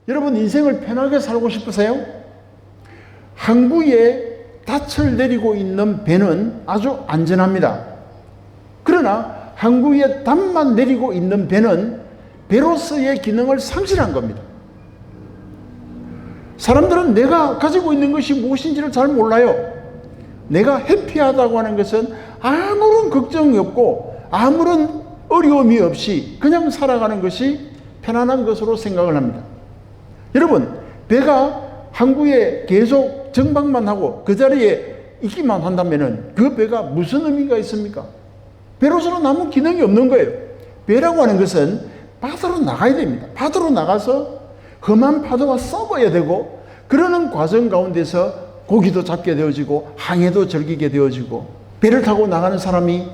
여러분 인생을 편하게 살고 싶으세요? 항구에 닻을 내리고 있는 배는 아주 안전합니다. 그러나 항구에 닻만 내리고 있는 배는 배로서의 기능을 상실한 겁니다. 사람들은 내가 가지고 있는 것이 무엇인지를 잘 몰라요. 내가 해피하다고 하는 것은 아무런 걱정이 없고 아무런 어려움이 없이 그냥 살아가는 것이 편안한 것으로 생각을 합니다. 여러분, 배가 항구에 계속 정박만 하고 그 자리에 있기만 한다면 그 배가 무슨 의미가 있습니까? 배로서는 아무 기능이 없는 거예요. 배라고 하는 것은 바다로 나가야 됩니다. 바다로 나가서 험한 파도와 싸워야 되고, 그러는 과정 가운데서 고기도 잡게 되어지고 항해도 즐기게 되어지고, 배를 타고 나가는 사람이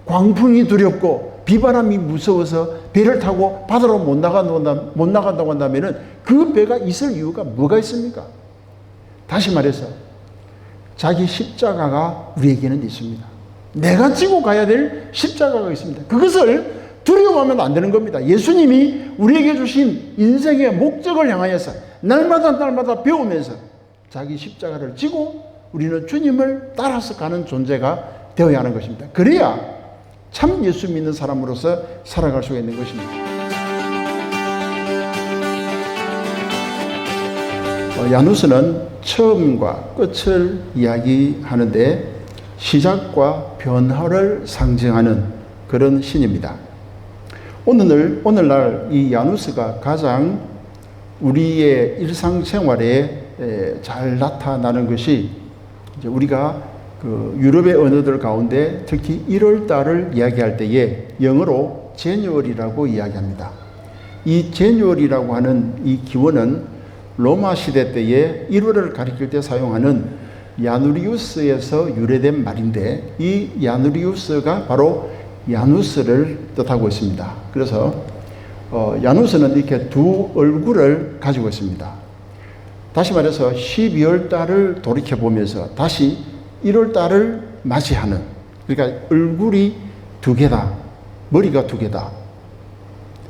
광풍이 두렵고 비바람이 무서워서 배를 타고 바다로 못 나간다고 한다면 그 배가 있을 이유가 뭐가 있습니까? 다시 말해서 자기 십자가가 우리에게는 있습니다. 내가 지고 가야 될 십자가가 있습니다. 그것을 두려워하면 안 되는 겁니다. 예수님이 우리에게 주신 인생의 목적을 향하여서 날마다 배우면서 자기 십자가를 지고 우리는 주님을 따라서 가는 존재가 되어야 하는 것입니다. 그래야 참 예수 믿는 사람으로서 살아갈 수가 있는 것입니다. 야누스는 처음과 끝을 이야기하는데 시작과 변화를 상징하는 그런 신입니다. 오늘날 이 야누스가 가장 우리의 일상생활에 잘 나타나는 것이 이제 우리가 그 유럽의 언어들 가운데 특히 1월달을 이야기할 때에 영어로 제뉴얼이라고 이야기합니다. 이 제뉴얼이라고 하는 이 기원은 로마 시대 때에 1월을 가리킬 때 사용하는 야누리우스에서 유래된 말인데, 이 야누리우스가 바로 야누스를 뜻하고 있습니다. 그래서 야누스는 이렇게 두 얼굴을 가지고 있습니다. 다시 말해서 12월 달을 돌이켜보면서 다시 1월 달을 맞이하는, 그러니까 얼굴이 두 개다, 머리가 두 개다.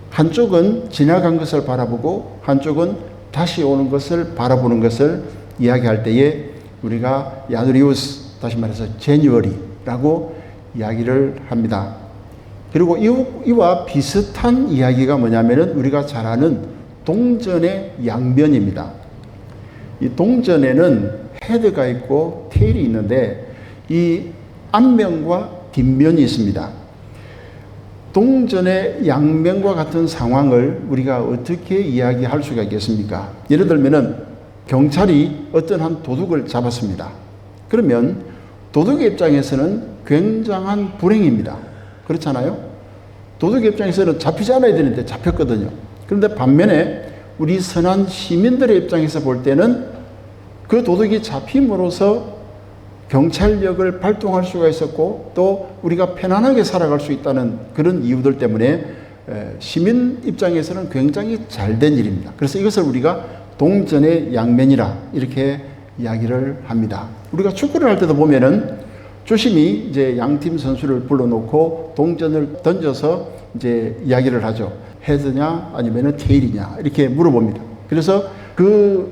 한쪽은 지나간 것을 바라보고 한쪽은 다시 오는 것을 바라보는 것을 이야기할 때에 우리가 야누리우스, 다시 말해서 제뉴얼이라고 이야기를 합니다. 그리고 이와 비슷한 이야기가 뭐냐면은 우리가 잘 아는 동전의 양면입니다. 이 동전에는 헤드가 있고 테일이 있는데 이 앞면과 뒷면이 있습니다. 동전의 양면과 같은 상황을 우리가 어떻게 이야기할 수가 있겠습니까? 예를 들면은 경찰이 어떤 한 도둑을 잡았습니다. 그러면 도둑의 입장에서는 굉장한 불행입니다. 그렇잖아요? 도둑의 입장에서는 잡히지 않아야 되는데 잡혔거든요. 그런데 반면에 우리 선한 시민들의 입장에서 볼 때는 그 도둑이 잡힘으로써 경찰력을 발동할 수가 있었고 또 우리가 편안하게 살아갈 수 있다는 그런 이유들 때문에 시민 입장에서는 굉장히 잘된 일입니다. 그래서 이것을 우리가 동전의 양면이라 이렇게 이야기를 합니다. 우리가 축구를 할 때도 보면은 주심이 이제 양팀 선수를 불러놓고 동전을 던져서 이제 이야기를 하죠. 헤드냐 아니면은 테일이냐 이렇게 물어봅니다. 그래서 그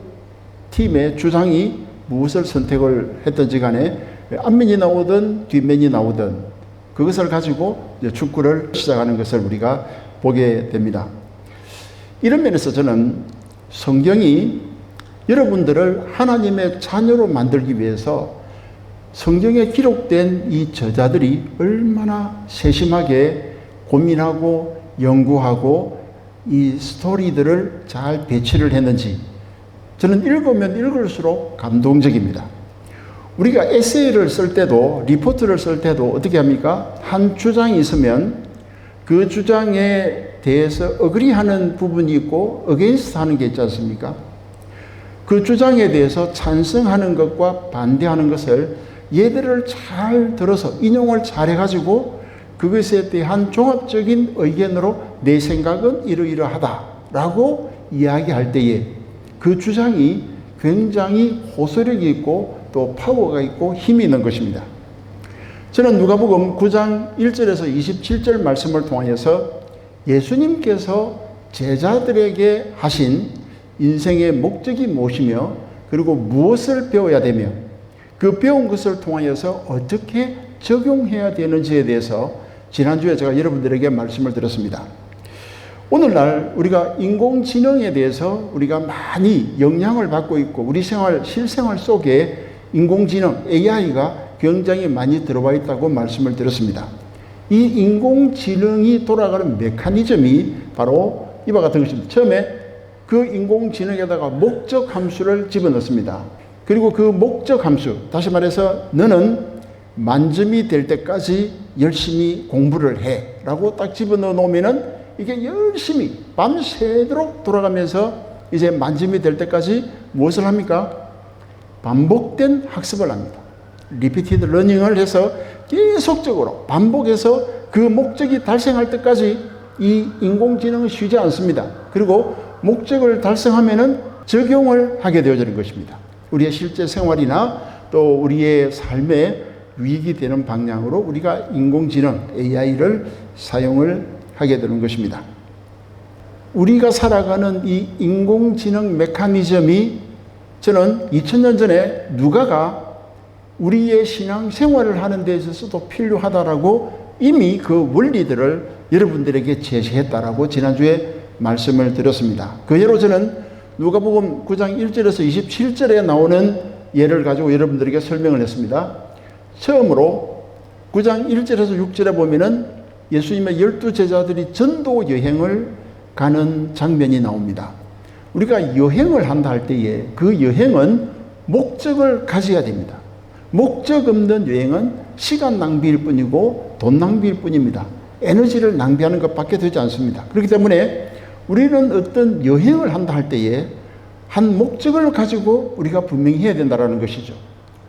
팀의 주장이 무엇을 선택을 했든지 간에 앞면이 나오든 뒷면이 나오든 그것을 가지고 이제 축구를 시작하는 것을 우리가 보게 됩니다. 이런 면에서 저는 성경이 여러분들을 하나님의 자녀로 만들기 위해서 성경에 기록된 이 저자들이 얼마나 세심하게 고민하고 연구하고 이 스토리들을 잘 배치를 했는지 저는 읽으면 읽을수록 감동적입니다. 우리가 에세이를 쓸 때도 리포트를 쓸 때도 어떻게 합니까? 한 주장이 있으면 그 주장에 대해서 어그리하는 부분이 있고 어게인스트 하는 게 있지 않습니까? 그 주장에 대해서 찬성하는 것과 반대하는 것을 얘들을 잘 들어서 인용을 잘 해가지고 그것에 대한 종합적인 의견으로 내 생각은 이러이러하다라고 이야기할 때에 그 주장이 굉장히 호소력이 있고 또 파워가 있고 힘이 있는 것입니다. 저는 누가복음 9장 1절에서 27절 말씀을 통하여서 예수님께서 제자들에게 하신 인생의 목적이 무엇이며 그리고 무엇을 배워야 되며 그 배운 것을 통하여서 어떻게 적용해야 되는지에 대해서 지난주에 제가 여러분들에게 말씀을 드렸습니다. 오늘날 우리가 인공지능에 대해서 우리가 많이 영향을 받고 있고 우리 실생활 속에 인공지능, AI가 굉장히 많이 들어와 있다고 말씀을 드렸습니다. 이 인공지능이 돌아가는 메커니즘이 바로 이와 같은 것입니다. 처음에 그 인공지능에다가 목적 함수를 집어넣습니다. 그리고 그 목적 함수, 다시 말해서 너는 만점이 될 때까지 열심히 공부를 해 라고 딱 집어넣어 놓으면은 이게 열심히 밤새도록 돌아가면서 이제 만점이 될 때까지 무엇을 합니까? 반복된 학습을 합니다. 리피티드 러닝을 해서 계속적으로 반복해서 그 목적이 달성할 때까지 이 인공지능은 쉬지 않습니다. 그리고 목적을 달성하면은 적용을 하게 되어지는 것입니다. 우리의 실제 생활이나 또 우리의 삶에 유익이 되는 방향으로 우리가 인공지능, AI를 사용을 하게 되는 것입니다. 우리가 살아가는 이 인공지능 메커니즘이 저는 2000년 전에 누가가 우리의 신앙생활을 하는 데 있어서도 필요하다라고 이미 그 원리들을 여러분들에게 제시했다라고 지난주에 말씀을 드렸습니다. 그 예로 저는 누가복음 9장 1절에서 27절에 나오는 예를 가지고 여러분들에게 설명을 했습니다. 처음으로 9장 1절에서 6절에 보면은 예수님의 12제자들이 전도 여행을 가는 장면이 나옵니다. 우리가 여행을 한다 할 때에 그 여행은 목적을 가져야 됩니다. 목적 없는 여행은 시간 낭비일 뿐이고 돈 낭비일 뿐입니다. 에너지를 낭비하는 것밖에 되지 않습니다. 그렇기 때문에 우리는 어떤 여행을 한다 할 때에 한 목적을 가지고 우리가 분명히 해야 된다는 것이죠.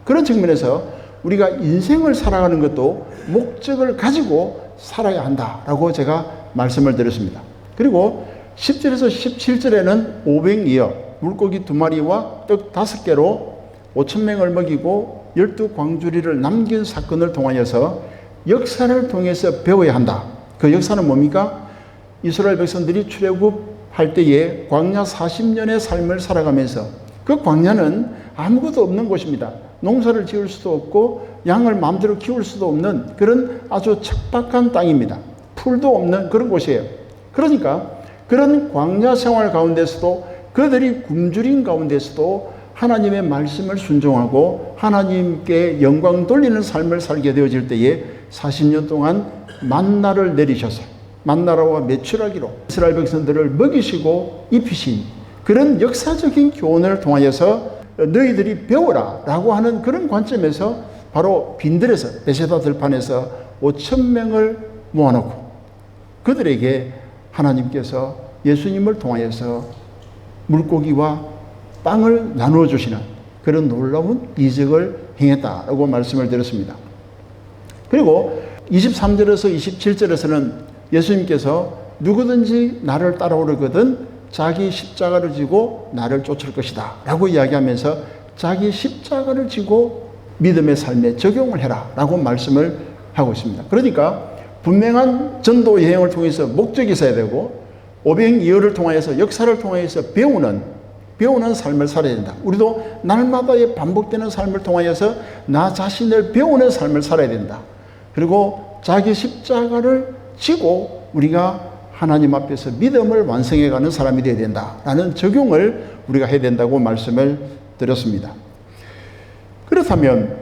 그런 측면에서 우리가 인생을 살아가는 것도 목적을 가지고 살아야 한다라고 제가 말씀을 드렸습니다. 그리고 10절에서 17절에는 오병이어 물고기 2마리와 떡 5개로 5,000명을 먹이고 12광주리를 남긴 사건을 통하여서 역사를 통해서 배워야 한다. 그 역사는 뭡니까? 이스라엘 백성들이 출애굽할 때에 광야 40년의 삶을 살아가면서 그 광야는 아무것도 없는 곳입니다. 농사를 지을 수도 없고 양을 마음대로 키울 수도 없는 그런 아주 척박한 땅입니다. 풀도 없는 그런 곳이에요. 그러니까 그런 광야 생활 가운데서도 그들이 굶주린 가운데서도 하나님의 말씀을 순종하고 하나님께 영광 돌리는 삶을 살게 되어질 때에 40년 동안 만나를 내리셔서 만나라와 메추라기로 이스라엘 백성들을 먹이시고 입히신 그런 역사적인 교훈을 통하여서 너희들이 배워라 라고 하는 그런 관점에서 바로 빈들에서 베세다 들판에서 5,000명을 모아놓고 그들에게 하나님께서 예수님을 통하여서 물고기와 빵을 나누어 주시는 그런 놀라운 이적을 행했다라고 말씀을 드렸습니다. 그리고 23절에서 27절에서는 예수님께서 누구든지 나를 따라오려거든 자기 십자가를 지고 나를 쫓을 것이다 라고 이야기하면서 자기 십자가를 지고 믿음의 삶에 적용을 해라 라고 말씀을 하고 있습니다. 그러니까 분명한 전도 여행을 통해서 목적이 있어야 되고 오병이어를 통하여서 역사를 통하여서 배우는 삶을 살아야 된다. 우리도 날마다의 반복되는 삶을 통하여서 나 자신을 배우는 삶을 살아야 된다. 그리고 자기 십자가를 지고 우리가 하나님 앞에서 믿음을 완성해가는 사람이 되어야 된다라는 적용을 우리가 해야 된다고 말씀을 드렸습니다. 그렇다면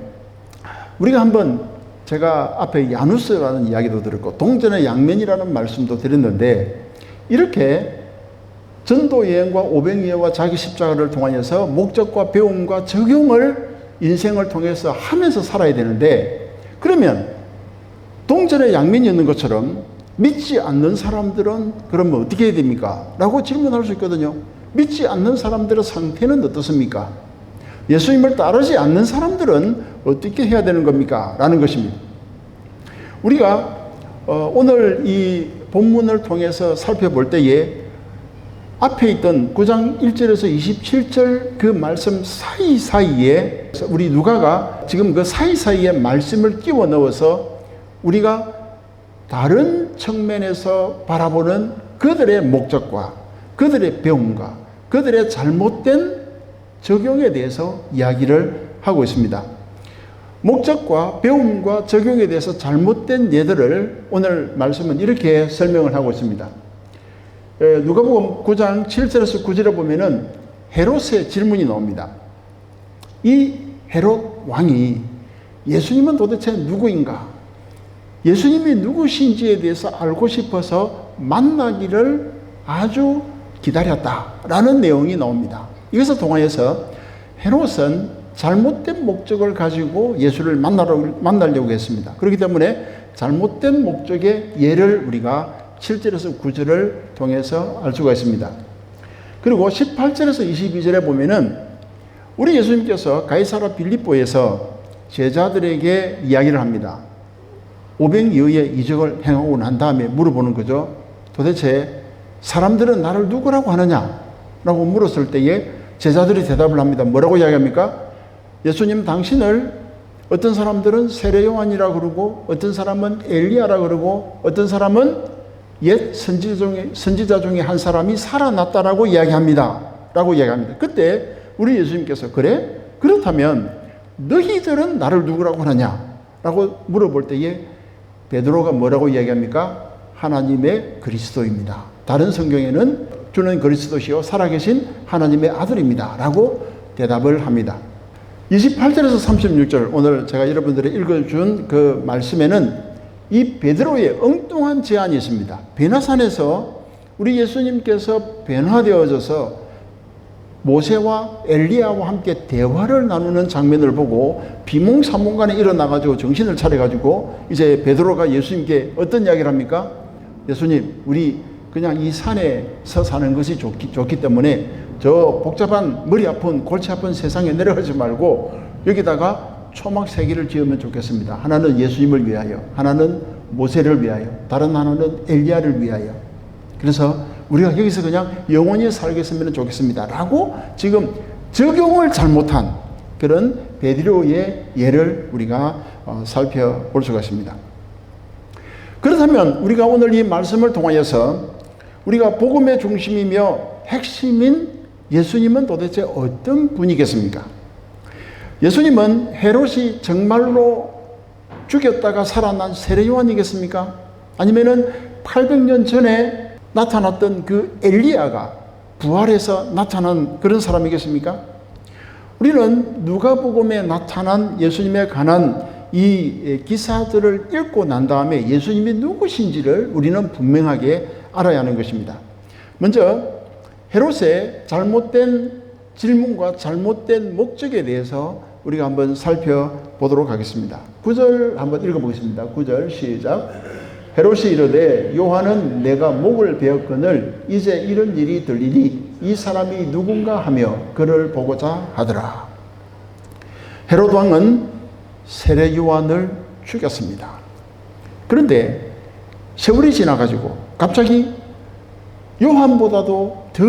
우리가 한번 제가 앞에 야누스라는 이야기도 들었고 동전의 양면이라는 말씀도 드렸는데 이렇게 전도여행과 오병이어와 자기 십자가를 통하여서 목적과 배움과 적용을 인생을 통해서 하면서 살아야 되는데 그러면 동전의 양면이 있는 것처럼 믿지 않는 사람들은 그러면 어떻게 해야 됩니까? 라고 질문할 수 있거든요. 믿지 않는 사람들의 상태는 어떻습니까? 예수님을 따르지 않는 사람들은 어떻게 해야 되는 겁니까? 라는 것입니다. 우리가 오늘 이 본문을 통해서 살펴볼 때에 앞에 있던 9장 1절에서 27절 그 말씀 사이사이에 우리 누가가 지금 그 사이사이에 말씀을 끼워 넣어서 우리가 다른 측면에서 바라보는 그들의 목적과 그들의 배움과 그들의 잘못된 적용에 대해서 이야기를 하고 있습니다. 목적과 배움과 적용에 대해서 잘못된 예들을 오늘 말씀은 이렇게 설명을 하고 있습니다. 누가복음 9장 7절에서 9절에 보면은 헤롯의 질문이 나옵니다. 이 헤롯 왕이 예수님은 도대체 누구인가? 예수님이 누구신지에 대해서 알고 싶어서 만나기를 아주 기다렸다라는 내용이 나옵니다. 이것을 통하여서 헤롯은 잘못된 목적을 가지고 예수를 만나려고 했습니다. 그렇기 때문에 잘못된 목적의 예를 우리가 7절에서 9절을 통해서 알 수가 있습니다. 그리고 18절에서 22절에 보면은 우리 예수님께서 가이사랴 빌립보에서 제자들에게 이야기를 합니다. 500여의 이적을 행하고 난 다음에 물어보는 거죠. 도대체 사람들은 나를 누구라고 하느냐? 라고 물었을 때에 제자들이 대답을 합니다. 뭐라고 이야기합니까? 예수님, 당신을 어떤 사람들은 세례 요한이라 그러고 어떤 사람은 엘리야라 그러고 어떤 사람은 옛 선지자 중에 한 사람이 살아났다라고 이야기합니다. 라고 이야기합니다. 그때 우리 예수님께서 그래? 그렇다면 너희들은 나를 누구라고 하느냐? 라고 물어볼 때에 베드로가 뭐라고 이야기합니까? 하나님의 그리스도입니다. 다른 성경에는 주는 그리스도시요 살아계신 하나님의 아들입니다. 라고 대답을 합니다. 28절에서 36절 오늘 제가 여러분들이 읽어준 그 말씀에는 이 베드로의 엉뚱한 제안이 있습니다. 베나산에서 우리 예수님께서 변화되어져서 모세와 엘리야와 함께 대화를 나누는 장면을 보고 비몽사몽간에 일어나가지고 정신을 차려가지고 이제 베드로가 예수님께 어떤 이야기를 합니까? 예수님, 우리 그냥 이 산에서 사는 것이 좋기 때문에 저 복잡한 머리 아픈 골치 아픈 세상에 내려가지 말고 여기다가 초막 3개를 지으면 좋겠습니다. 하나는 예수님을 위하여, 하나는 모세를 위하여, 다른 하나는 엘리야를 위하여. 그래서 우리가 여기서 그냥 영원히 살겠으면 좋겠습니다. 라고 지금 적용을 잘못한 그런 베드로의 예를 우리가 살펴볼 수가 있습니다. 그렇다면 우리가 오늘 이 말씀을 통하여서 우리가 복음의 중심이며 핵심인 예수님은 도대체 어떤 분이겠습니까? 예수님은 헤롯이 정말로 죽였다가 살아난 세례 요한이겠습니까? 아니면은 800년 전에 나타났던 그 엘리야가 부활해서 나타난 그런 사람이겠습니까? 우리는 누가복음에 나타난 예수님에 관한 이 기사들을 읽고 난 다음에 예수님이 누구신지를 우리는 분명하게 알아야 하는 것입니다. 먼저 헤롯의 잘못된 질문과 잘못된 목적에 대해서 우리가 한번 살펴보도록 하겠습니다. 9절 한번 읽어보겠습니다. 9절 시작. 헤롯이 이르되 요한은 내가 목을 베었거늘 이제 이런 일이 들리니 이 사람이 누군가 하며 그를 보고자 하더라. 헤롯 왕은 세례 요한을 죽였습니다. 그런데 세월이 지나가지고 갑자기 요한보다도 더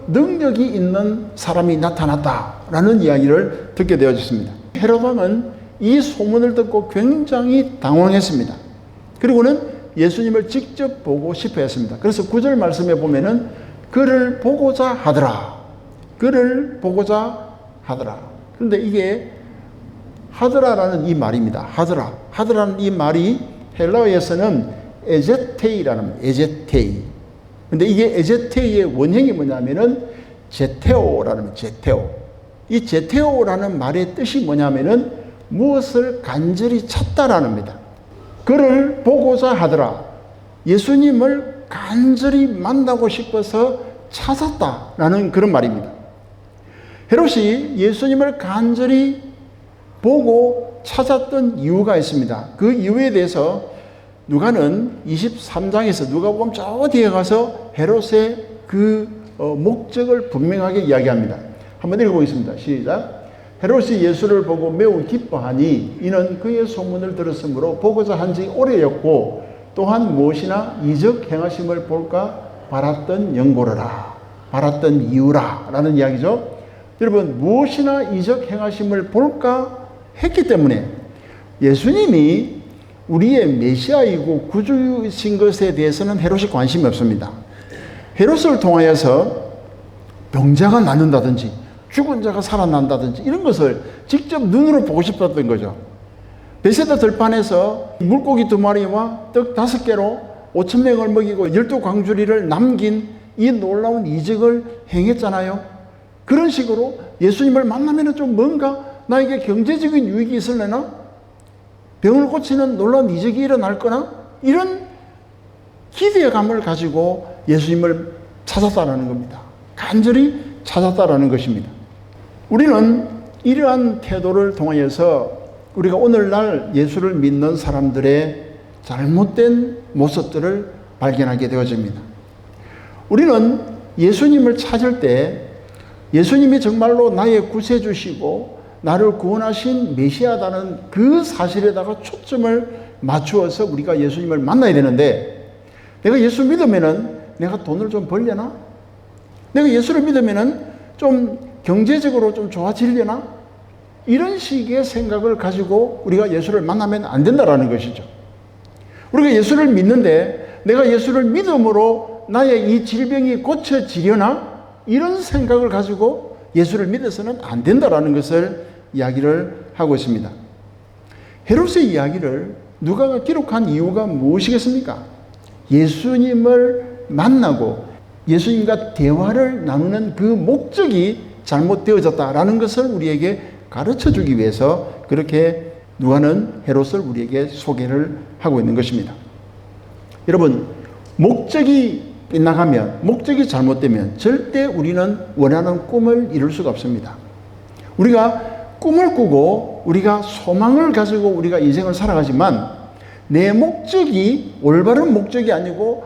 능력이 있는 사람이 나타났다라는 이야기를 듣게 되어졌습니다. 헤롯 왕은 이 소문을 듣고 굉장히 당황했습니다. 그리고는 예수님을 직접 보고 싶어 했습니다. 그래서 9절 말씀에 보면은 그를 보고자 하더라. 그를 보고자 하더라. 그런데 이게 하더라라는 이 말입니다. 하더라는 이 말이 헬라어에서는 에제테이라는 에제테이. 근데 이게 에제테이의 원형이 뭐냐면은 제테오라는 제테오. 이 제테오라는 말의 뜻이 뭐냐면은 무엇을 간절히 찾다라는 겁니다. 그를 보고자 하더라. 예수님을 간절히 만나고 싶어서 찾았다라는 그런 말입니다. 헤롯이 예수님을 간절히 보고 찾았던 이유가 있습니다. 그 이유에 대해서 누가는 23장에서 누가복음 저 뒤에 가서 헤롯의 그 목적을 분명하게 이야기합니다. 한번 읽어보겠습니다. 시작. 헤롯이 예수를 보고 매우 기뻐하니 이는 그의 소문을 들었으므로 보고자 한 지 오래였고 또한 무엇이나 이적 행하심을 볼까 바랐던 연고로라. 바랐던 이유라 라는 이야기죠. 여러분 무엇이나 이적 행하심을 볼까 했기 때문에 예수님이 우리의 메시아이고 구주이신 것에 대해서는 헤롯이 관심이 없습니다. 헤롯을 통하여서 병자가 낫는다든지 죽은 자가 살아난다든지 이런 것을 직접 눈으로 보고 싶었던 거죠. 베세다 들판에서 물고기 2마리와 떡 5개로 5,000명을 먹이고 12광주리를 남긴 이 놀라운 이적을 행했잖아요. 그런 식으로 예수님을 만나면 좀 뭔가 나에게 경제적인 유익이 있을래나? 병을 고치는 놀라운 이적이 일어날 거나? 이런 기대감을 가지고 예수님을 찾았다라는 겁니다. 간절히 찾았다라는 것입니다. 우리는 이러한 태도를 통하여서 우리가 오늘날 예수를 믿는 사람들의 잘못된 모습들을 발견하게 되어집니다. 우리는 예수님을 찾을 때 예수님이 정말로 나의 구세주시고 나를 구원하신 메시아다는 그 사실에다가 초점을 맞추어서 우리가 예수님을 만나야 되는데, 내가 예수 믿으면은 내가 돈을 좀 벌려나? 내가 예수를 믿으면은 좀 경제적으로 좀 좋아지려나? 이런 식의 생각을 가지고 우리가 예수를 만나면 안 된다라는 것이죠. 우리가 예수를 믿는데 내가 예수를 믿음으로 나의 이 질병이 고쳐지려나? 이런 생각을 가지고 예수를 믿어서는 안 된다라는 것을 이야기를 하고 있습니다. 헤롯의 이야기를 누가가 기록한 이유가 무엇이겠습니까? 예수님을 만나고 예수님과 대화를 나누는 그 목적이 잘못되어졌다라는 것을 우리에게 가르쳐 주기 위해서 그렇게 누가는 헤롯을 우리에게 소개를 하고 있는 것입니다. 여러분, 목적이 빗나가면, 목적이 잘못되면 절대 우리는 원하는 꿈을 이룰 수가 없습니다. 우리가 꿈을 꾸고 우리가 소망을 가지고 우리가 인생을 살아가지만 내 목적이 올바른 목적이 아니고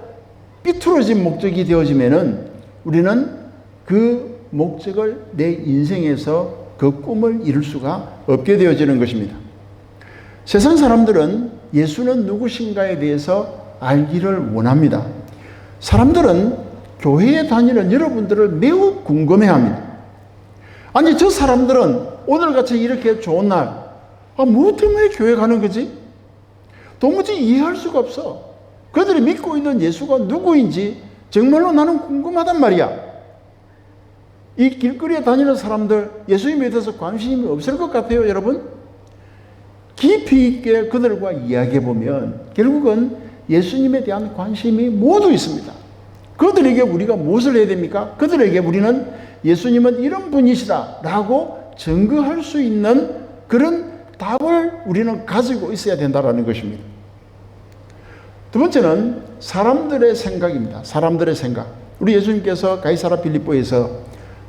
삐뚤어진 목적이 되어지면은 우리는 그 목적을 내 인생에서 그 꿈을 이룰 수가 없게 되어지는 것입니다. 세상 사람들은 예수는 누구신가에 대해서 알기를 원합니다. 사람들은 교회에 다니는 여러분들을 매우 궁금해합니다. 아니, 저 사람들은 오늘같이 이렇게 좋은 날, 뭐 때문에 교회 가는 거지? 도무지 이해할 수가 없어. 그들이 믿고 있는 예수가 누구인지 정말로 나는 궁금하단 말이야. 이 길거리에 다니는 사람들 예수님에 대해서 관심이 없을 것 같아요, 여러분? 깊이 있게 그들과 이야기해보면 결국은 예수님에 대한 관심이 모두 있습니다. 그들에게 우리가 무엇을 해야 됩니까? 그들에게 우리는 예수님은 이런 분이시다 라고 증거할 수 있는 그런 답을 우리는 가지고 있어야 된다는 것입니다. 두 번째는 사람들의 생각입니다. 사람들의 생각. 우리 예수님께서 가이사라 빌립보에서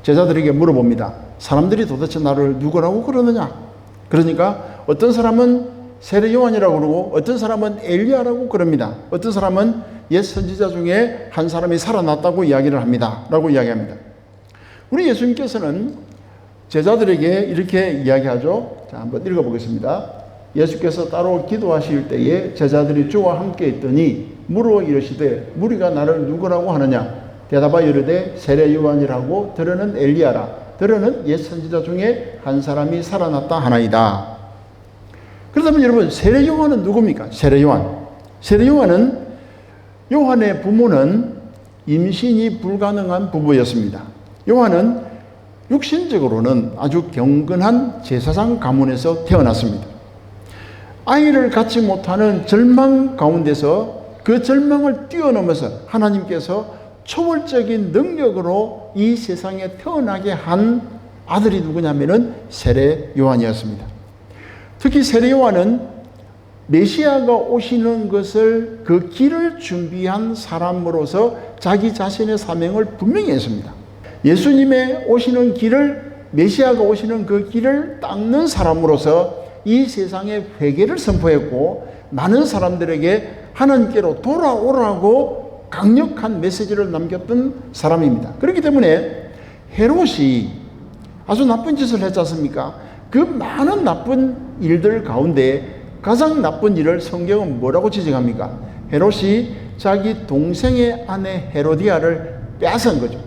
제자들에게 물어봅니다. 사람들이 도대체 나를 누구라고 그러느냐? 그러니까 어떤 사람은 세례 요한이라고 그러고 어떤 사람은 엘리야라고 그럽니다. 어떤 사람은 옛 선지자 중에 한 사람이 살아났다고 이야기를 합니다. 라고 이야기합니다. 우리 예수님께서는 제자들에게 이렇게 이야기하죠. 자, 한번 읽어보겠습니다. 예수께서 따로 기도하실 때에 제자들이 주와 함께 있더니 물어 이르시되 무리가 나를 누구라고 하느냐? 대답하여 이르되 세례 요한이라고 들으는 엘리야라 들으는 옛 선지자 중에 한 사람이 살아났다 하나이다. 그렇다면 여러분, 세례 요한은 누굽니까? 세례 요한. 세례 요한은 요한의 부모는 임신이 불가능한 부부였습니다. 요한은 육신적으로는 아주 경건한 제사장 가문에서 태어났습니다. 아이를 갖지 못하는 절망 가운데서 그 절망을 뛰어넘어서 하나님께서 초월적인 능력으로 이 세상에 태어나게 한 아들이 누구냐면은 세례 요한이었습니다. 특히 세례 요한은 메시아가 오시는 것을 그 길을 준비한 사람으로서 자기 자신의 사명을 분명히 했습니다. 예수님의 오시는 길을, 메시아가 오시는 그 길을 닦는 사람으로서 이 세상에 회개를 선포했고 많은 사람들에게 하나님께로 돌아오라고 강력한 메시지를 남겼던 사람입니다. 그렇기 때문에 헤롯이 아주 나쁜 짓을 했지 않습니까? 그 많은 나쁜 일들 가운데 가장 나쁜 일을 성경은 뭐라고 지적합니까? 헤롯이 자기 동생의 아내 헤로디아를 빼앗은 거죠.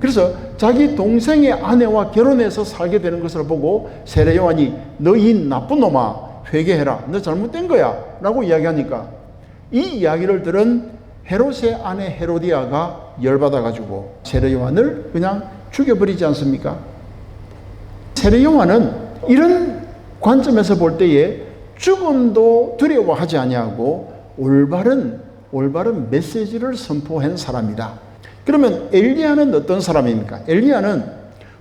그래서 자기 동생의 아내와 결혼해서 살게 되는 것을 보고 세례 요한이 너 이 나쁜 놈아 회개해라, 너 잘못된 거야 라고 이야기하니까 이 이야기를 들은 헤롯의 아내 헤로디아가 열받아가지고 세례 요한을 그냥 죽여버리지 않습니까? 세례 요한은 이런 관점에서 볼 때에 죽음도 두려워하지 아니하고 올바른 메시지를 선포한 사람이다. 그러면 엘리야는 어떤 사람입니까? 엘리야는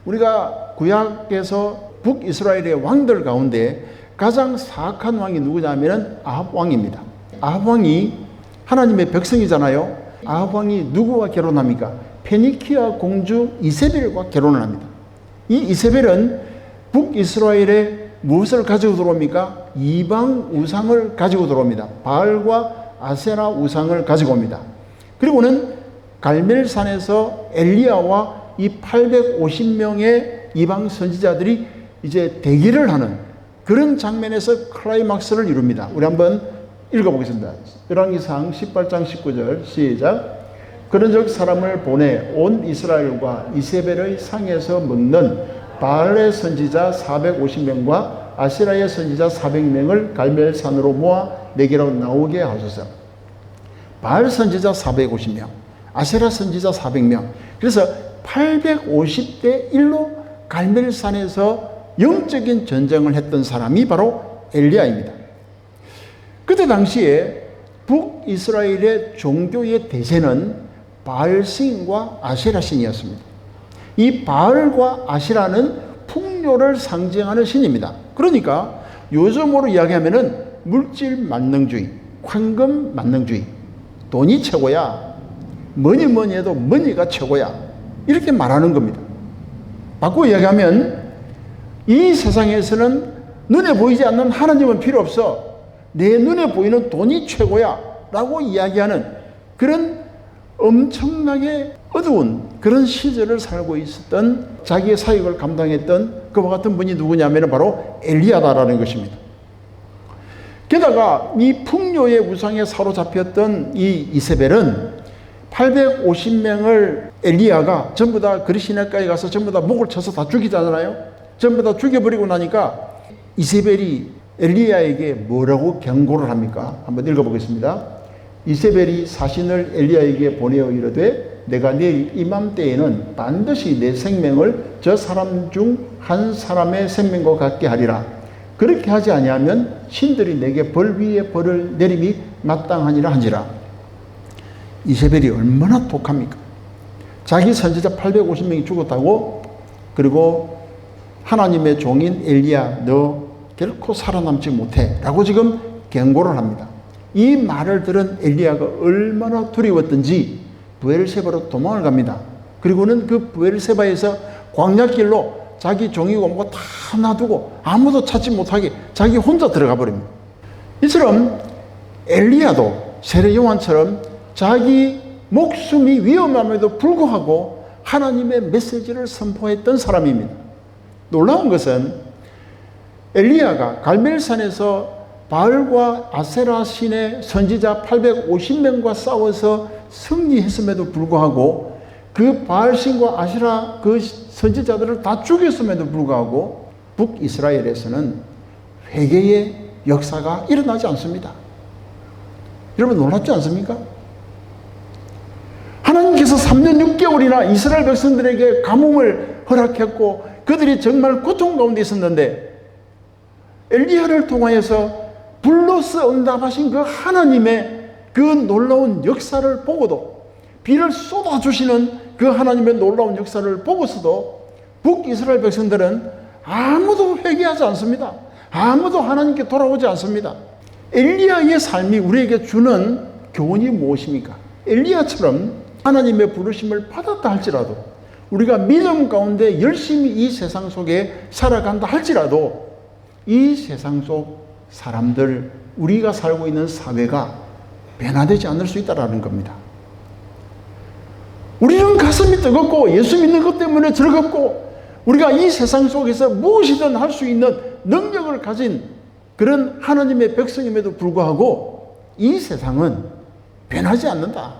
우리가 구약에서 북이스라엘의 왕들 가운데 가장 사악한 왕이 누구냐면 아합 왕입니다. 아합 왕이 하나님의 백성이잖아요. 아합 왕이 누구와 결혼합니까? 페니키아 공주 이세벨과 결혼을 합니다. 이 이세벨은 북이스라엘에 무엇을 가지고 들어옵니까? 이방 우상을 가지고 들어옵니다. 바알과 아세라 우상을 가지고 옵니다. 그리고는 갈멜산에서 엘리야와 이 850명의 이방 선지자들이 이제 대기를 하는 그런 장면에서 클라이막스를 이룹니다. 우리 한번 읽어보겠습니다. 열왕기상 18장 19절 시작. 그런즉 사람을 보내 온 이스라엘과 이세벨의 상에서 먹는 바알의 선지자 450명과 아시라의 선지자 400명을 갈멜산으로 모아 내게로 나오게 하소서. 바알 선지자 450명, 아세라 선지자 400명. 그래서 850대 1로 갈멜산에서 영적인 전쟁을 했던 사람이 바로 엘리야입니다. 그때 당시에 북이스라엘의 종교의 대세는 바알신과 아세라신이었습니다. 이 바알과 아세라는 풍요를 상징하는 신입니다. 그러니까 요즘으로 이야기하면은 물질 만능주의, 황금 만능주의, 돈이 최고야, 뭐니 해도 머니가 최고야, 이렇게 말하는 겁니다. 바꾸어 이야기하면 이 세상에서는 눈에 보이지 않는 하나님은 필요 없어, 내 눈에 보이는 돈이 최고야 라고 이야기하는 그런 엄청나게 어두운 그런 시절을 살고 있었던, 자기의 사역을 감당했던 그와 같은 분이 누구냐면 바로 엘리야다라는 것입니다. 게다가 이 풍요의 우상에 사로잡혔던 이 이세벨은 850명을 엘리야가 전부 다 그리시네가에 가서 전부 다 목을 쳐서 다 죽이잖아요. 전부 다 죽여버리고 나니까 이세벨이 엘리야에게 뭐라고 경고를 합니까? 한번 읽어보겠습니다. 이세벨이 사신을 엘리야에게 보내어 이르되 내가 내일 이맘때에는 반드시 내 생명을 저 사람 중 한 사람의 생명과 같게 하리라. 그렇게 하지 아니하면 신들이 내게 벌 위에 벌을 내림이 마땅하니라 한지라. 이세벨이 얼마나 독합니까? 자기 선지자 850명이 죽었다고, 그리고 하나님의 종인 엘리야 너 결코 살아남지 못해 라고 지금 경고를 합니다. 이 말을 들은 엘리야가 얼마나 두려웠던지 브엘세바로 도망을 갑니다. 그리고는 그 브엘세바에서 광야길로 자기 종이고 뭐고 다 놔두고 아무도 찾지 못하게 자기 혼자 들어가 버립니다. 이처럼 엘리야도 세례 요한처럼 자기 목숨이 위험함에도 불구하고 하나님의 메시지를 선포했던 사람입니다. 놀라운 것은 엘리야가 갈멜산에서 바알과 아세라 신의 선지자 850명과 싸워서 승리했음에도 불구하고 그 바알신과 아세라 그 선지자들을 다 죽였음에도 불구하고 북이스라엘에서는 회개의 역사가 일어나지 않습니다. 여러분 놀랍지 않습니까? 하나님께서 3년 6개월이나 이스라엘 백성들에게 가뭄을 허락했고 그들이 정말 고통 가운데 있었는데 엘리야를 통하여서 불로서 응답하신 그 하나님의 그 놀라운 역사를 보고도, 비를 쏟아주시는 그 하나님의 놀라운 역사를 보고서도 북이스라엘 백성들은 아무도 회개하지 않습니다. 아무도 하나님께 돌아오지 않습니다. 엘리야의 삶이 우리에게 주는 교훈이 무엇입니까? 엘리야처럼 하나님의 부르심을 받았다 할지라도, 우리가 믿음 가운데 열심히 이 세상 속에 살아간다 할지라도 이 세상 속 사람들, 우리가 살고 있는 사회가 변화되지 않을 수 있다는 겁니다. 우리는 가슴이 뜨겁고 예수 믿는 것 때문에 즐겁고 우리가 이 세상 속에서 무엇이든 할 수 있는 능력을 가진 그런 하나님의 백성임에도 불구하고 이 세상은 변하지 않는다.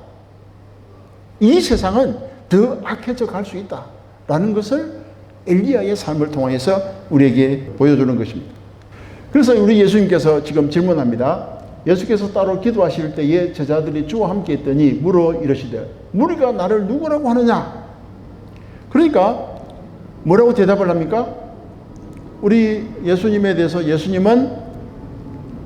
이 세상은 더 악해져 갈 수 있다라는 것을 엘리야의 삶을 통해서 우리에게 보여주는 것입니다. 그래서 우리 예수님께서 지금 질문합니다. 예수께서 따로 기도하실 때에 제자들이 주와 함께 있더니 물어 이르시되 무리가 나를 누구라고 하느냐? 그러니까 뭐라고 대답을 합니까? 우리 예수님에 대해서 예수님은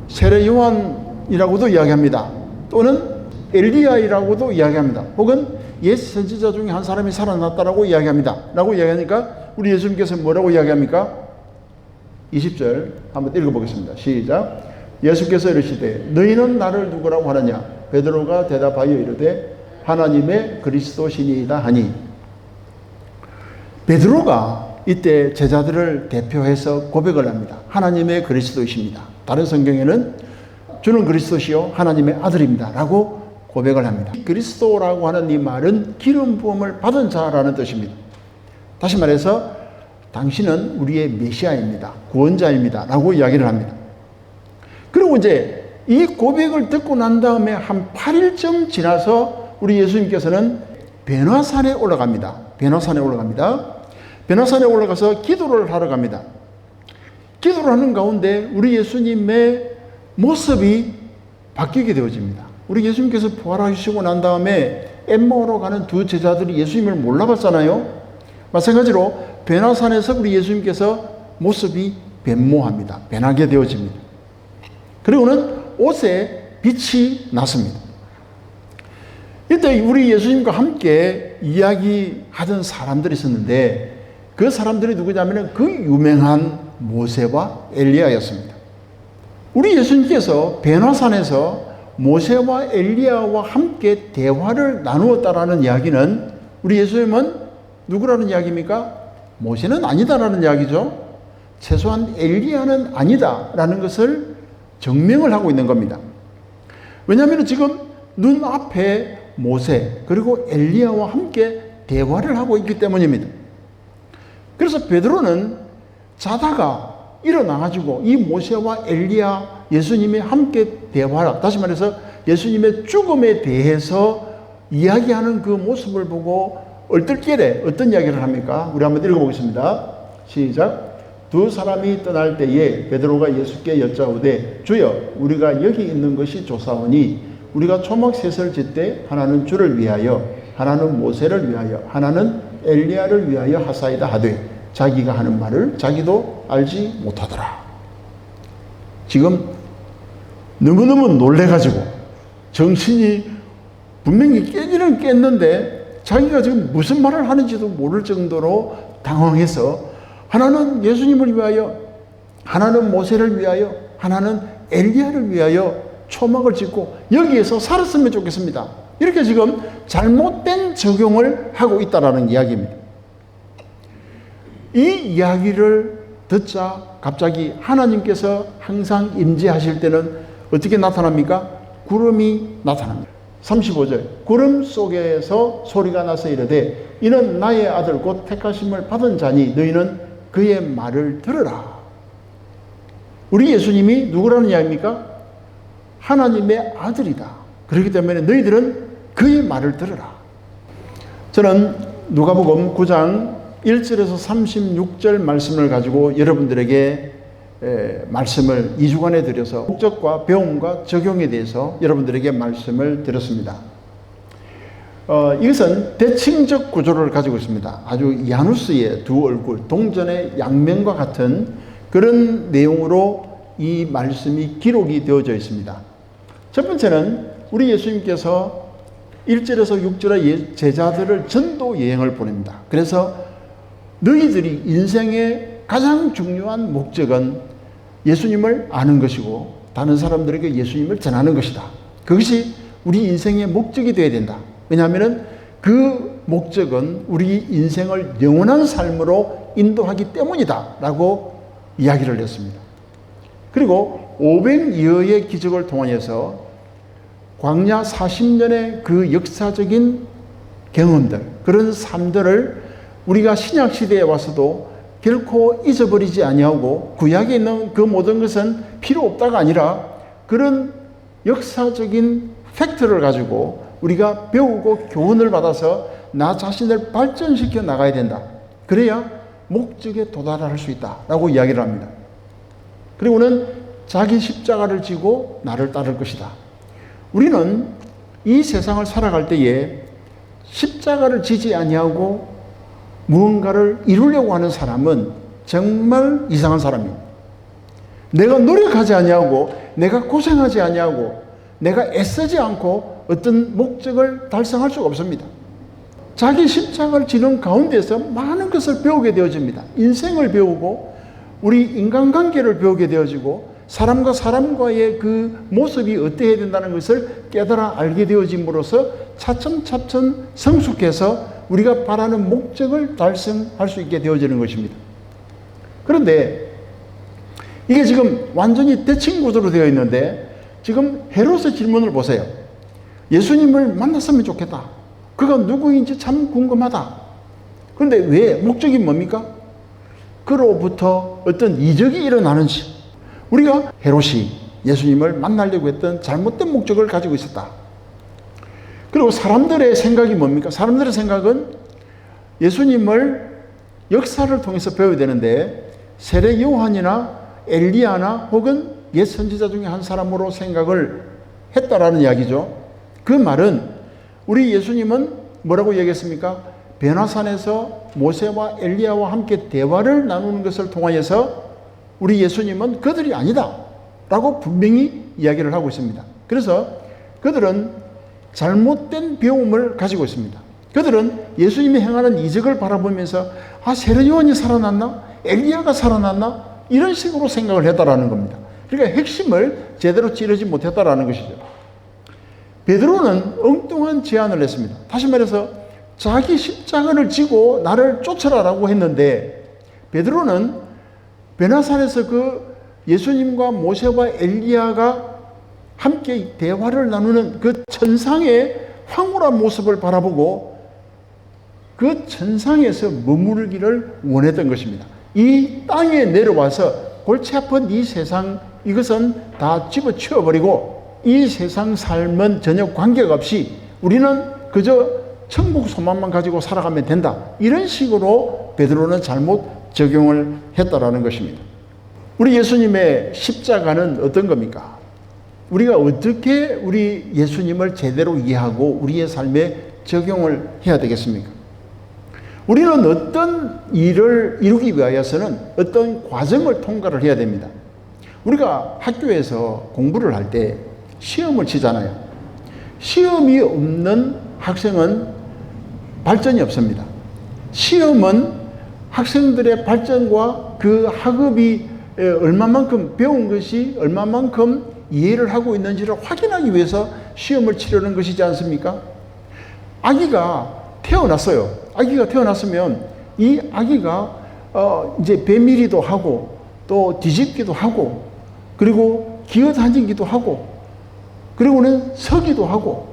세례 요한이라고도 이야기합니다. 또는 엘리야이라고도 이야기합니다. 혹은 옛 선지자 중에 한 사람이 살아났다라고 이야기합니다. 라고 이야기하니까 우리 예수님께서 뭐라고 이야기합니까? 20절 한번 읽어보겠습니다. 시작. 예수께서 이르시되 너희는 나를 누구라고 하느냐? 베드로가 대답하여 이르되 하나님의 그리스도시니이다 하니, 베드로가 이때 제자들을 대표해서 고백을 합니다. 하나님의 그리스도이십니다. 다른 성경에는 주는 그리스도시요 하나님의 아들입니다 라고 고백을 합니다. 그리스도라고 하는 이 말은 기름 부음을 받은 자라는 뜻입니다. 다시 말해서 당신은 우리의 메시아입니다. 구원자입니다 라고 이야기를 합니다. 그리고 이제 이 고백을 듣고 난 다음에 한 8일쯤 지나서 우리 예수님께서는 변화산에 올라갑니다. 변화산에 올라가서 기도를 하러 갑니다. 기도를 하는 가운데 우리 예수님의 모습이 바뀌게 되어집니다. 우리 예수님께서 부활하시고 난 다음에 엠마오로 가는 두 제자들이 예수님을 몰라봤잖아요. 마찬가지로 변화산에서 우리 예수님께서 모습이 변모합니다. 변하게 되어집니다. 그리고는 옷에 빛이 났습니다. 이때 우리 예수님과 함께 이야기하던 사람들이 있었는데 그 사람들이 누구냐면 그 유명한 모세와 엘리야였습니다. 우리 예수님께서 변화산에서 모세와 엘리야와 함께 대화를 나누었다라는 이야기는 우리 예수님은 누구라는 이야기입니까? 모세는 아니다라는 이야기죠. 최소한 엘리야는 아니다라는 것을 증명을 하고 있는 겁니다. 왜냐하면 지금 눈앞에 모세 그리고 엘리야와 함께 대화를 하고 있기 때문입니다. 그래서 베드로는 자다가 일어나가지고 이 모세와 엘리야 예수님이 함께 대화를, 다시 말해서 예수님의 죽음에 대해서 이야기하는 그 모습을 보고 얼떨결에 어떤 이야기를 합니까? 우리 한번 읽어보겠습니다. 시작. 두 사람이 떠날 때에 베드로가 예수께 여짜오되 주여 우리가 여기 있는 것이 좋사오니 우리가 초막셋을 짓되 하나는 주를 위하여 하나는 모세를 위하여 하나는 엘리야를 위하여 하사이다 하되 자기가 하는 말을 자기도 알지 못하더라. 지금 너무너무 놀래가지고 정신이 분명히 깨기는 깼는데 자기가 지금 무슨 말을 하는지도 모를 정도로 당황해서 하나는 예수님을 위하여 하나는 모세를 위하여 하나는 엘리야를 위하여 초막을 짓고 여기에서 살았으면 좋겠습니다. 이렇게 지금 잘못된 적용을 하고 있다는 이야기입니다. 이 이야기를 듣자 갑자기 하나님께서 항상 임재하실 때는 어떻게 나타납니까? 구름이 나타납니다. 35절 구름 속에서 소리가 나서 이르되 이는 나의 아들 곧 택하심을 받은 자니 너희는 그의 말을 들으라. 우리 예수님이 누구라는 이야기입니까? 하나님의 아들이다. 그렇기 때문에 너희들은 그의 말을 들으라. 저는 누가복음 9장 1절에서 36절 말씀을 가지고 여러분들에게 말씀을 2주간에 드려서 목적과 배움과 적용에 대해서 여러분들에게 말씀을 드렸습니다. 이것은 대칭적 구조를 가지고 있습니다. 아주 야누스의 두 얼굴, 동전의 양면과 같은 그런 내용으로 이 말씀이 기록이 되어져 있습니다. 첫 번째는 우리 예수님께서 1절에서 6절의 제자들을 전도 여행을 보냅니다. 그래서 너희들이 인생의 가장 중요한 목적은 예수님을 아는 것이고 다른 사람들에게 예수님을 전하는 것이다. 그것이 우리 인생의 목적이 되어야 된다. 왜냐하면 그 목적은 우리 인생을 영원한 삶으로 인도하기 때문이다 라고 이야기를 했습니다. 그리고 500여의 기적을 통해서 광야 40년의 그 역사적인 경험들, 그런 삶들을 우리가 신약시대에 와서도 결코 잊어버리지 아니하고 구약에 있는 그 모든 것은 필요 없다가 아니라 그런 역사적인 팩트를 가지고 우리가 배우고 교훈을 받아서 나 자신을 발전시켜 나가야 된다. 그래야 목적에 도달할 수 있다라고 이야기를 합니다. 그리고는 자기 십자가를 지고 나를 따를 것이다. 우리는 이 세상을 살아갈 때에 십자가를 지지 아니하고 무언가를 이루려고 하는 사람은 정말 이상한 사람입니다. 내가 노력하지 아니하고 내가 고생하지 아니하고 내가 애쓰지 않고 어떤 목적을 달성할 수가 없습니다. 자기 십자가를 지는 가운데서 많은 것을 배우게 되어집니다. 인생을 배우고 우리 인간관계를 배우게 되어지고 사람과 사람과의 그 모습이 어때야 된다는 것을 깨달아 알게 되어짐으로써 차츰차츰 성숙해서 우리가 바라는 목적을 달성할 수 있게 되어지는 것입니다. 그런데 이게 지금 완전히 대칭 구조로 되어 있는데 지금 헤롯의 질문을 보세요. 예수님을 만났으면 좋겠다. 그가 누구인지 참 궁금하다. 그런데 왜? 목적이 뭡니까? 그로부터 어떤 이적이 일어나는지. 우리가 헤롯이 예수님을 만나려고 했던 잘못된 목적을 가지고 있었다. 그리고 사람들의 생각이 뭡니까? 사람들의 생각은 예수님을 역사를 통해서 배워야 되는데 세례 요한이나 엘리야나 혹은 옛 선지자 중에 한 사람으로 생각을 했다라는 이야기죠. 그 말은 우리 예수님은 뭐라고 얘기했습니까? 변화산에서 모세와 엘리야와 함께 대화를 나누는 것을 통하여서 우리 예수님은 그들이 아니다 라고 분명히 이야기를 하고 있습니다. 그래서 그들은 잘못된 배움을 가지고 있습니다. 그들은 예수님이 행하는 이적을 바라보면서 세례 요한이 살아났나? 엘리야가 살아났나? 이런 식으로 생각을 했다라는 겁니다. 그러니까 핵심을 제대로 찌르지 못했다라는 것이죠. 베드로는 엉뚱한 제안을 했습니다. 다시 말해서 자기 십자가를 지고 나를 쫓으라라고 했는데 베드로는 변화산에서 그 예수님과 모세와 엘리야가 함께 대화를 나누는 그 천상의 황홀한 모습을 바라보고 그 천상에서 머무르기를 원했던 것입니다. 이 땅에 내려와서 골치 아픈 이 세상 이것은 다 집어치워버리고 이 세상 삶은 전혀 관계가 없이 우리는 그저 천국 소망만 가지고 살아가면 된다. 이런 식으로 베드로는 잘못 적용을 했다라는 것입니다. 우리 예수님의 십자가는 어떤 겁니까? 우리가 어떻게 우리 예수님을 제대로 이해하고 우리의 삶에 적용을 해야 되겠습니까? 우리는 어떤 일을 이루기 위하여서는 어떤 과정을 통과를 해야 됩니다. 우리가 학교에서 공부를 할 때 시험을 치잖아요. 시험이 없는 학생은 발전이 없습니다. 시험은 학생들의 발전과 그 학업이 얼마만큼 배운 것이 얼마만큼 이해를 하고 있는지를 확인하기 위해서 시험을 치르는 것이지 않습니까? 아기가 태어났어요. 아기가 태어났으면 이 아기가 이제 배밀이도 하고 또 뒤집기도 하고 그리고 기어다니기도 하고 그리고는 서기도 하고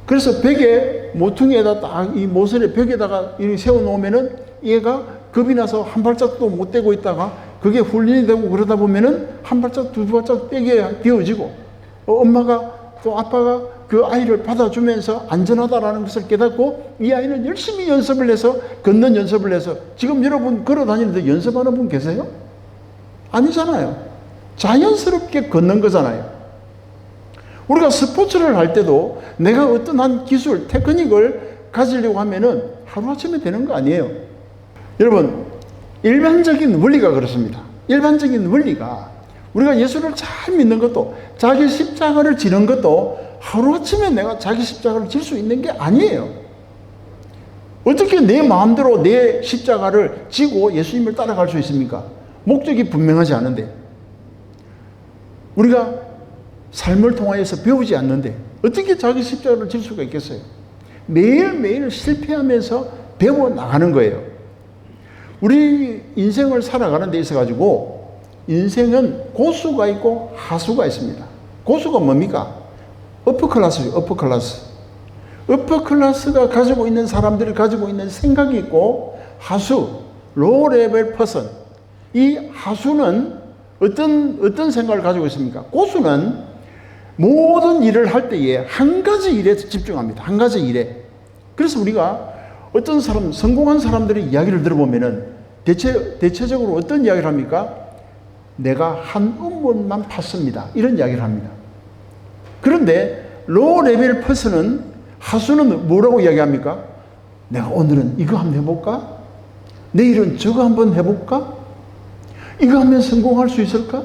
그래서 벽에 모퉁이에다 딱 이 모서리 벽에다가 세워 놓으면은 얘가 겁이 나서 한 발짝도 못 떼고 있다가 그게 훈련이 되고 그러다 보면은 한 발짝 두 발짝 떼게 되어지고 엄마가 또 아빠가 그 아이를 받아주면서 안전하다라는 것을 깨닫고 이 아이는 열심히 연습을 해서 걷는 연습을 해서 지금 여러분 걸어 다니는데 연습하는 분 계세요? 아니잖아요. 자연스럽게 걷는 거잖아요. 우리가 스포츠를 할 때도 내가 어떤 한 기술, 테크닉을 가지려고 하면은 하루아침에 되는 거 아니에요. 여러분, 일반적인 원리가 그렇습니다. 일반적인 원리가 우리가 예수를 잘 믿는 것도 자기 십자가를 지는 것도 하루아침에 내가 자기 십자가를 질 수 있는 게 아니에요. 어떻게 내 마음대로 내 십자가를 지고 예수님을 따라갈 수 있습니까? 목적이 분명하지 않은데 우리가 삶을 통하여서 배우지 않는데 어떻게 자기 십자가를 질 수가 있겠어요? 매일매일 실패하면서 배워나가는 거예요. 우리 인생을 살아가는 데 있어가지고 인생은 고수가 있고 하수가 있습니다. 고수가 뭡니까? 어퍼클래스죠. 어퍼클래스. 어퍼클래스가 가지고 있는 사람들이 가지고 있는 생각이 있고 하수, 로우 레벨 퍼슨. 이 하수는 어떤 생각을 가지고 있습니까? 고수는 모든 일을 할 때에 한 가지 일에 집중합니다. 한 가지 일에. 그래서 우리가 어떤 사람, 성공한 사람들의 이야기를 들어보면은 대체적으로 어떤 이야기를 합니까? 내가 한 음문만 팠습니다. 이런 이야기를 합니다. 그런데 로 레벨 퍼슨은 하수는 뭐라고 이야기합니까? 내가 오늘은 이거 한번 해볼까? 내일은 저거 한번 해볼까? 이거 하면 성공할 수 있을까?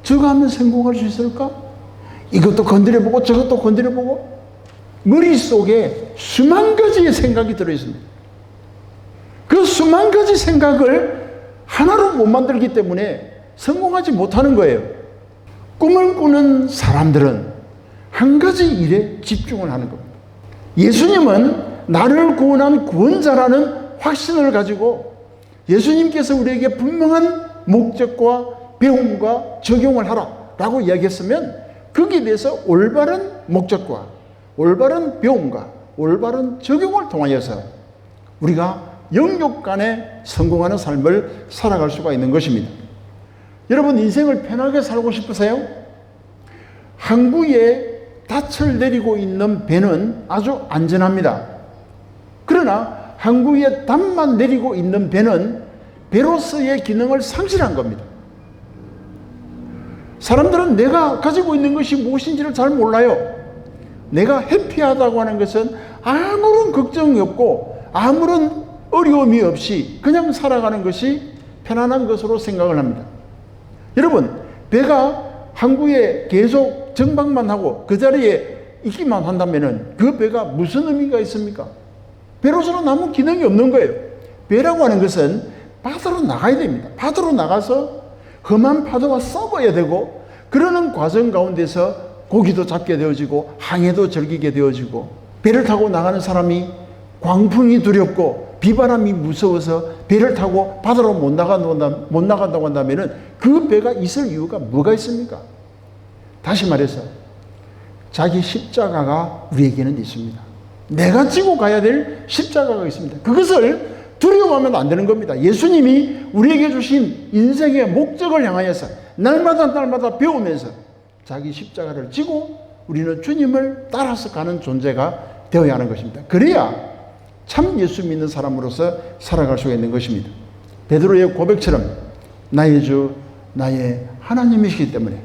저거 하면 성공할 수 있을까? 이것도 건드려보고 저것도 건드려보고 머릿속에 수만 가지의 생각이 들어있습니다. 그 수만 가지 생각을 하나로 못 만들기 때문에 성공하지 못하는 거예요. 꿈을 꾸는 사람들은 한 가지 일에 집중을 하는 겁니다. 예수님은 나를 구원한 구원자라는 확신을 가지고 예수님께서 우리에게 분명한 목적과 배움과 적용을 하라라고 이야기했으면 거기에 대해서 올바른 목적과 올바른 배움과 올바른 적용을 통하여서 우리가 영역 간에 성공하는 삶을 살아갈 수가 있는 것입니다. 여러분 인생을 편하게 살고 싶으세요? 항구에 닻을 내리고 있는 배는 아주 안전합니다. 그러나 항구에 닻만 내리고 있는 배는 배로서의 기능을 상실한 겁니다. 사람들은 내가 가지고 있는 것이 무엇인지를 잘 몰라요. 내가 해피하다고 하는 것은 아무런 걱정이 없고 아무런 어려움이 없이 그냥 살아가는 것이 편안한 것으로 생각을 합니다. 여러분, 배가 항구에 계속 정박만 하고 그 자리에 있기만 한다면 그 배가 무슨 의미가 있습니까? 배로서는 아무 기능이 없는 거예요. 배라고 하는 것은 바다로 나가야 됩니다. 바다로 나가서 험한 파도와 싸워야 되고 그러는 과정 가운데서 고기도 잡게 되어지고 항해도 즐기게 되어지고 배를 타고 나가는 사람이 광풍이 두렵고 비바람이 무서워서 배를 타고 바다로 못 나간다고 한다면 그 배가 있을 이유가 뭐가 있습니까? 다시 말해서 자기 십자가가 우리에게는 있습니다. 내가 지고 가야 될 십자가가 있습니다. 그것을 두려워하면 안 되는 겁니다. 예수님이 우리에게 주신 인생의 목적을 향하여서 날마다 배우면서 자기 십자가를 지고 우리는 주님을 따라서 가는 존재가 되어야 하는 것입니다. 그래야 참 예수 믿는 사람으로서 살아갈 수가 있는 것입니다. 베드로의 고백처럼 나의 주 나의 하나님이시기 때문에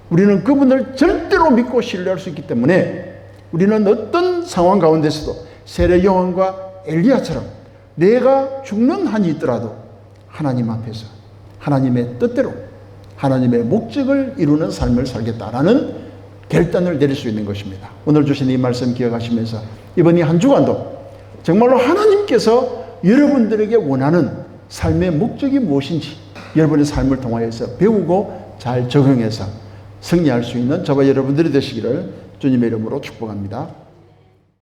우리는 그분을 절대로 믿고 신뢰할 수 있기 때문에 우리는 어떤 상황 가운데서도 세례 요한과 엘리야처럼 내가 죽는 한이 있더라도 하나님 앞에서 하나님의 뜻대로 하나님의 목적을 이루는 삶을 살겠다라는 결단을 내릴 수 있는 것입니다. 오늘 주신 이 말씀 기억하시면서 이번 이 한 주간도 정말로 하나님께서 여러분들에게 원하는 삶의 목적이 무엇인지 여러분의 삶을 통하여서 배우고 잘 적용해서 승리할 수 있는 저와 여러분들이 되시기를 주님의 이름으로 축복합니다.